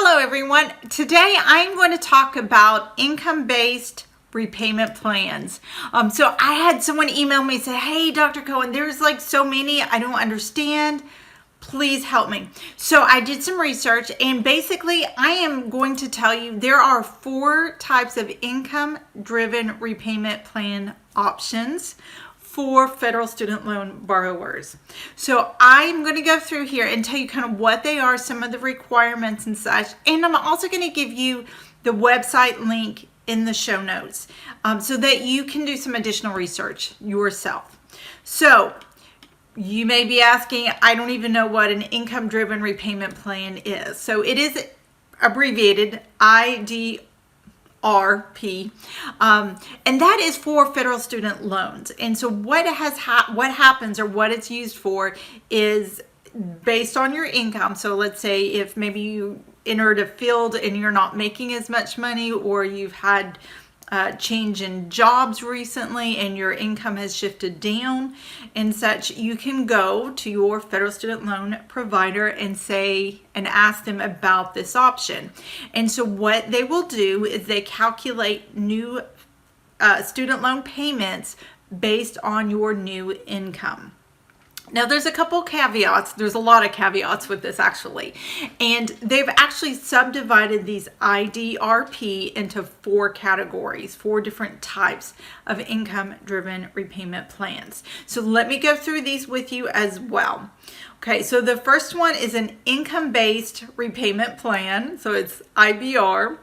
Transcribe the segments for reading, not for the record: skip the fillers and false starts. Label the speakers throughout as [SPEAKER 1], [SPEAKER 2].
[SPEAKER 1] Hello everyone. Today I'm going to talk about income-based repayment plans. So I had someone email me and say, hey Dr. Cohen, there's like so many, I don't understand. Please help me. So I did some research and basically I am going to tell you there are 4 types of income-driven repayment plan options for federal student loan borrowers. So I'm going to go through here and tell you kind of what they are, some of the requirements and such. And I'm also going to give you the website link in the show notes so that you can do some additional research yourself. So you may be asking, I don't even know what an income-driven repayment plan is. So it is abbreviated IDRP. And that is for federal student loans. And so what happens or what it's used for is based on your income. So let's say if maybe you entered a field and you're not making as much money, or you've had change in jobs recently and your income has shifted down and such, you can go to your federal student loan provider and say and ask them about this option. And so what they will do is they calculate new student loan payments based on your new income. Now there's a couple caveats. There's a lot of caveats with this actually. And they've actually subdivided these IDRP into 4 categories, 4 different types of income-driven repayment plans. So let me go through these with you as well. Okay, so the first one is an income-based repayment plan. So it's IBR.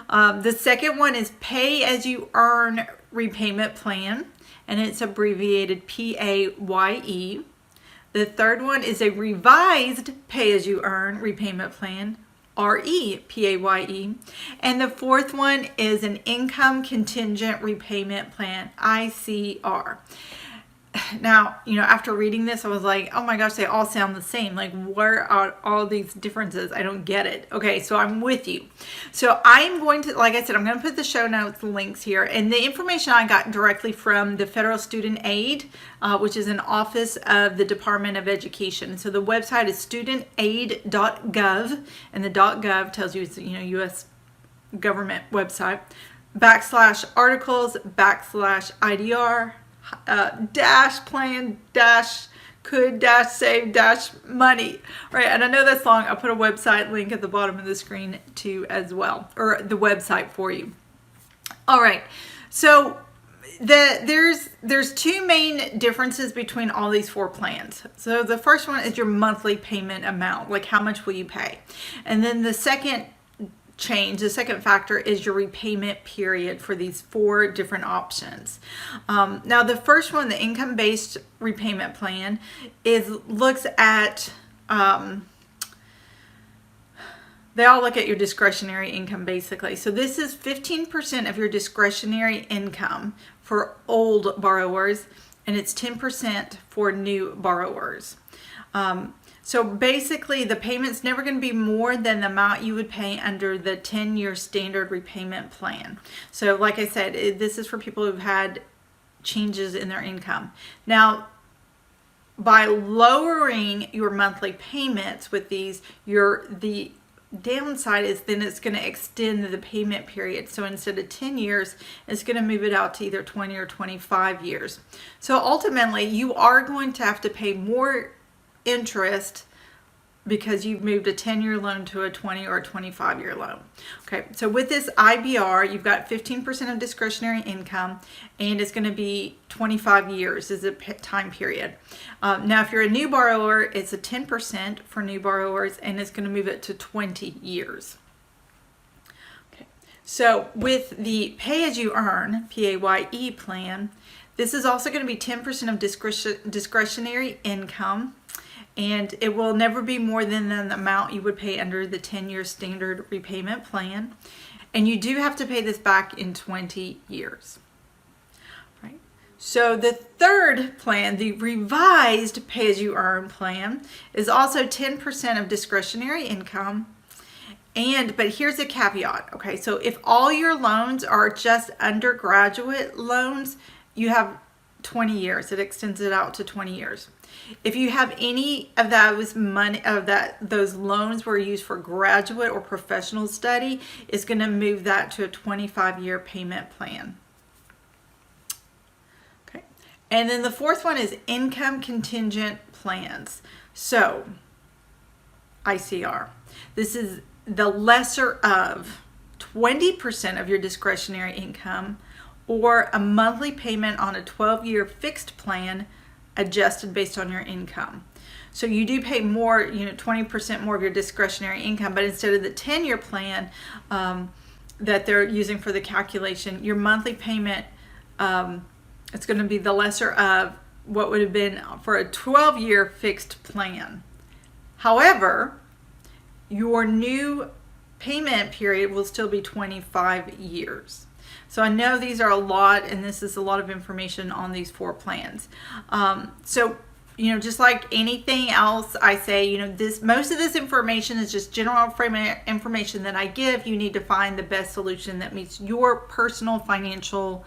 [SPEAKER 1] The second one is pay-as-you-earn repayment plan, and it's abbreviated PAYE. The third one is a revised pay-as-you-earn repayment plan, REPAYE. And the fourth one is an income contingent repayment plan, ICR. Now, after reading this, I was like, oh my gosh, they all sound the same. Like, where are all these differences? I don't get it. Okay, so I'm with you. So I'm going to, like I said, I'm going to put the show notes links here. And the information I got directly from the Federal Student Aid, which is an office of the Department of Education. So the website is studentaid.gov, and the .gov tells you it's, U.S. government website, /articles, /IDR, dash plan dash could dash save dash money. All right, and I know that's long. I'll put a website link at the bottom of the screen too as well, or the website for you. All right, so there's 2 main differences between all these 4 plans. So the first one is your monthly payment amount, like how much will you pay, and then the second factor is your repayment period for these 4 different options. Now the first one, the income-based repayment plan, looks at they all look at your discretionary income basically. So this is 15% of your discretionary income for old borrowers, and it's 10% for new borrowers. So basically the payment's never going to be more than the amount you would pay under the 10-year standard repayment plan. So like I said, this is for people who've had changes in their income. Now, by lowering your monthly payments with these, the downside is then it's going to extend the payment period. So instead of 10 years, it's going to move it out to either 20 or 25 years. So ultimately, you are going to have to pay more interest because you've moved a 10-year loan to a 20 or a 25-year loan. Okay, so with this IBR, you've got 15% of discretionary income, and it's going to be 25 years is a time period. Now, if you're a new borrower, it's a 10% for new borrowers, and it's going to move it to 20 years. Okay, so with the pay-as-you-earn, PAYE plan, this is also going to be 10% of discretionary income, and it will never be more than the amount you would pay under the 10-year standard repayment plan. And you do have to pay this back in 20 years. Right. So the third plan, the revised pay-as-you-earn plan, is also 10% of discretionary income. But here's a caveat. Okay, so if all your loans are just undergraduate loans, you have 20 years. It extends it out to 20 years. If you have any of those those loans were used for graduate or professional study, it's going to move that to a 25-year payment plan. Okay. And then the fourth one is income contingent plans. So, ICR. This is the lesser of 20% of your discretionary income or a monthly payment on a 12-year fixed plan adjusted based on your income. So you do pay more, 20% more of your discretionary income, but instead of the 10-year plan that they're using for the calculation, your monthly payment, it's going to be the lesser of what would have been for a 12-year fixed plan. However, your new payment period will still be 25 years. So I know these are a lot, and this is a lot of information on these 4 plans. So, just like anything else, I say, most of this information is just general information that I give. You need to find the best solution that meets your personal financial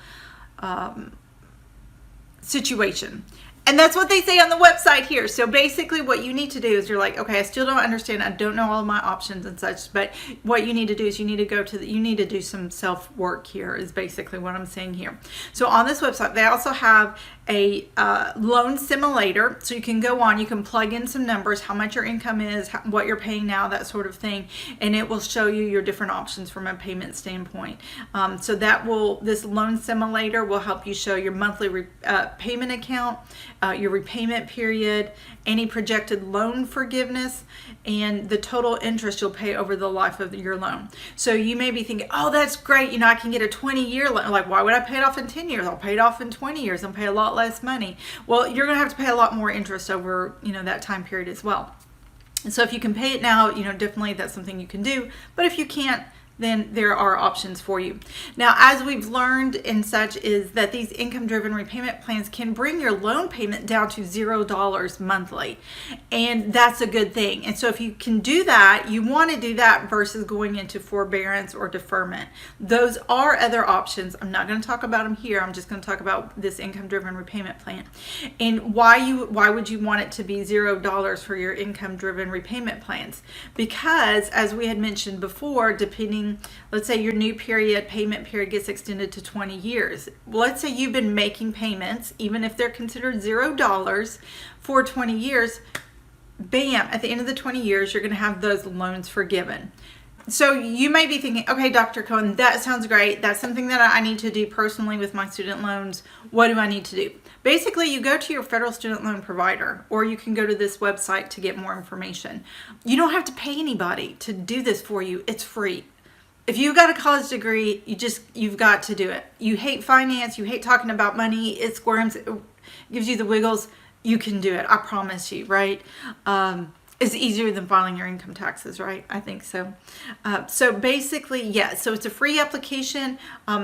[SPEAKER 1] situation. And that's what they say on the website here. So basically what you need to do is you're like, okay, I still don't understand. I don't know all my options and such. But what you need to do is you need to do some self-work here is basically what I'm saying here. So on this website, they also have a loan simulator. So you can go on, you can plug in some numbers, how much your income is, what you're paying now, that sort of thing. And it will show you your different options from a payment standpoint. So this loan simulator will help you show your monthly payment account, your repayment period, any projected loan forgiveness, and the total interest you'll pay over the life of your loan. So you may be thinking, oh, that's great. I can get a 20-year loan. Like, why would I pay it off in 10 years? I'll pay it off in 20 years and pay a lot less money. Well, you're going to have to pay a lot more interest over, that time period as well. And so if you can pay it now, definitely that's something you can do. But if you can't, then there are options for you. Now, as we've learned and such, is that these income-driven repayment plans can bring your loan payment down to $0 monthly. And that's a good thing. And so if you can do that, you want to do that versus going into forbearance or deferment. Those are other options. I'm not going to talk about them here. I'm just going to talk about this income-driven repayment plan. And why would you want it to be $0 for your income-driven repayment plans? Because, as we had mentioned before, let's say your new payment period gets extended to 20 years. Let's say you've been making payments, even if they're considered $0 for 20 years, bam, at the end of the 20 years, you're going to have those loans forgiven. So you may be thinking, okay, Dr. Cohen, that sounds great. That's something that I need to do personally with my student loans. What do I need to do? Basically, you go to your federal student loan provider, or you can go to this website to get more information. You don't have to pay anybody to do this for you. It's free. If you've got a college degree, you've got to do it. You hate finance, you hate talking about money, it squirms, it gives you the wiggles, you can do it. I promise you, right? It's easier than filing your income taxes, right? I think so. So basically, yeah, so it's a free application.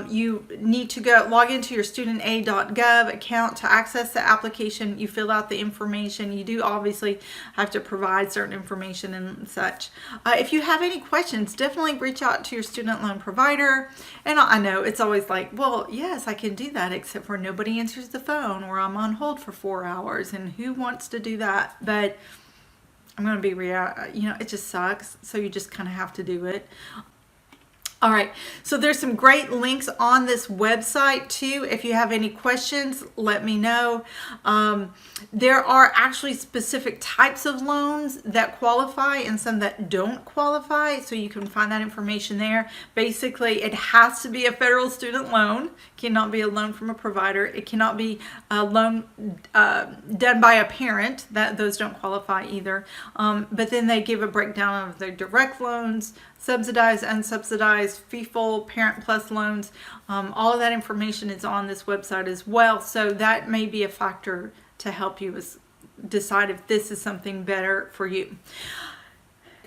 [SPEAKER 1] You need to log into your studenta.gov account to access the application. You fill out the information. You do obviously have to provide certain information and such. If you have any questions, definitely reach out to your student loan provider. And I know it's always like, well, yes, I can do that, except for nobody answers the phone, or I'm on hold for 4 hours, and who wants to do that? But I'm going to be real, it just sucks. So you just kind of have to do it. All right. So there's some great links on this website too. If you have any questions, let me know. There are actually specific types of loans that qualify and some that don't qualify. So you can find that information there. Basically, it has to be a federal student loan. It cannot be a loan from a provider. It cannot be a loan done by a parent. Those don't qualify either. But then they give a breakdown of their direct loans, subsidized, unsubsidized, FIFO, Parent Plus loans. All of that information is on this website as well. So that may be a factor to help you decide if this is something better for you.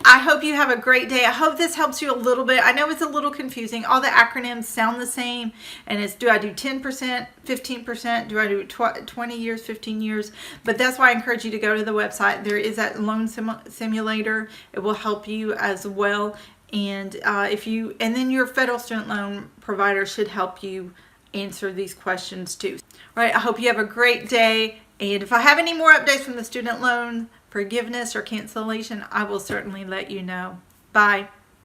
[SPEAKER 1] I hope you have a great day. I hope this helps you a little bit. I know it's a little confusing. All the acronyms sound the same. And it's, do I do 10%, 15%? Do I do 20 years, 15 years? But that's why I encourage you to go to the website. There is that loan simulator. It will help you as well. And then your federal student loan provider should help you answer these questions too. All right. I hope you have a great day. And if I have any more updates from the student loan forgiveness or cancellation, I will certainly let you know. Bye.